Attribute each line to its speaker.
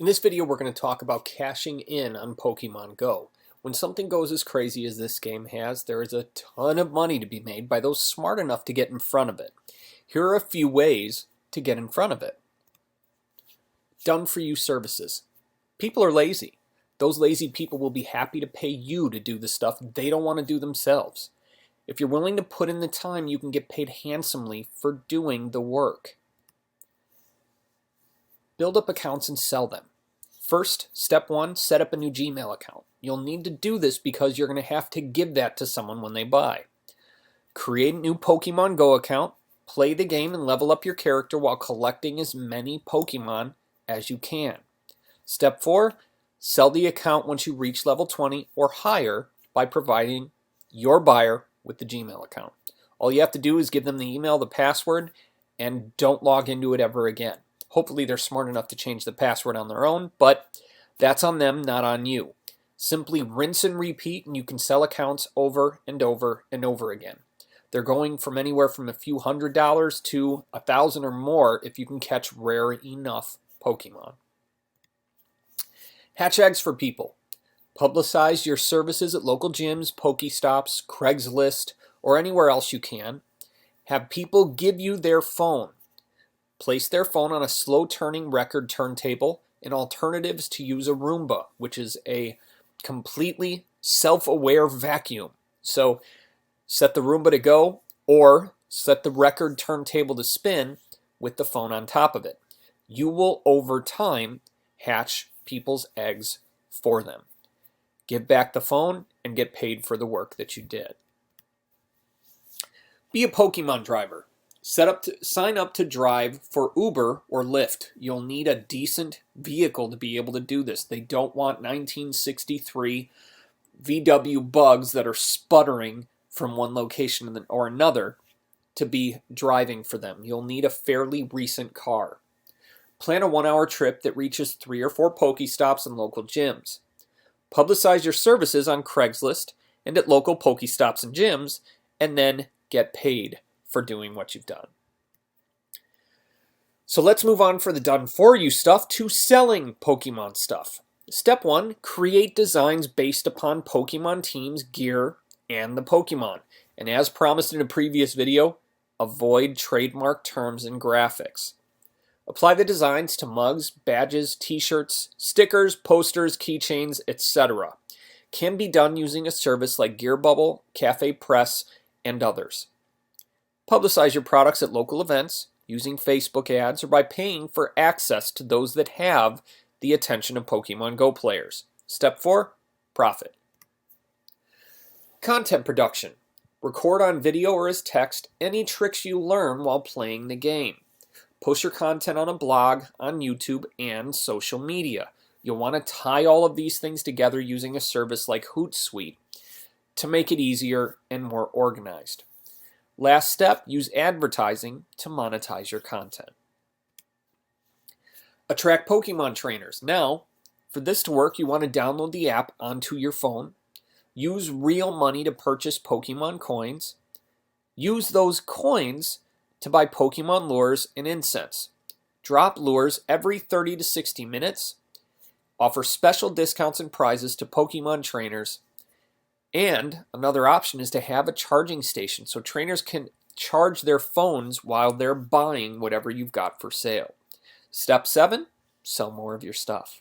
Speaker 1: In this video, we're going to talk about cashing in on Pokemon Go. When something goes as crazy as this game has, there is a ton of money to be made by those smart enough to get in front of it. Here are a few ways to get in front of it. Done for you services. People are lazy. Those lazy people will be happy to pay you to do the stuff they don't want to do themselves. If you're willing to put in the time, you can get paid handsomely for doing the work. Build up accounts and sell them. First, step one, set up a new Gmail account. You'll need to do this because you're going to have to give that to someone when they buy. Create a new Pokemon Go account, play the game and level up your character while collecting as many Pokemon as you can. Step 4, sell the account once you reach level 20 or higher by providing your buyer with the Gmail account. All you have to do is give them the email, the password, and don't log into it ever again. Hopefully they're smart enough to change the password on their own, but that's on them, not on you. Simply rinse and repeat, and you can sell accounts over and over and over again. They're going from anywhere from a few $100s to $1,000 or more if you can catch rare enough Pokemon. Hatch eggs for people. Publicize your services at local gyms, Pokestops, Craigslist, or anywhere else you can. Have people give you their phone. Place their phone on a slow-turning record turntable, and alternatives to use a Roomba, which is a completely self-aware vacuum. So set the Roomba to go or set the record turntable to spin with the phone on top of it. You will, over time, hatch people's eggs for them. Give back the phone and get paid for the work that you did. Be a Pokemon driver. Sign up to drive for Uber or Lyft. You'll need a decent vehicle to be able to do this. They don't want 1963 VW bugs that are sputtering from one location or another to be driving for them. You'll need a fairly recent car. Plan a 1-hour trip that reaches 3 or 4 Pokestops and local gyms. Publicize your services on Craigslist and at local Pokestops and gyms, and then get paid for doing what you've done. So let's move on for the done for you stuff to selling Pokemon stuff. Step 1, create designs based upon Pokemon teams, gear, and the Pokemon. And as promised in a previous video, avoid trademark terms and graphics. Apply the designs to mugs, badges, t-shirts, stickers, posters, keychains, etc. Can be done using a service like Gear Bubble, Cafe Press, and others. Publicize your products at local events using Facebook ads or by paying for access to those that have the attention of Pokemon Go players. Step 4, profit. Content production. Record on video or as text any tricks you learn while playing the game. Post your content on a blog, on YouTube, and social media. You'll want to tie all of these things together using a service like Hootsuite to make it easier and more organized. Last step, use advertising to monetize your content. Attract Pokemon trainers. Now, for this to work, you want to download the app onto your phone. Use real money to purchase Pokemon coins. Use those coins to buy Pokemon lures and incense. Drop lures every 30 to 60 minutes. Offer special discounts and prizes to Pokemon trainers. And another option is to have a charging station so trainers can charge their phones while they're buying whatever you've got for sale. Step 7, sell more of your stuff.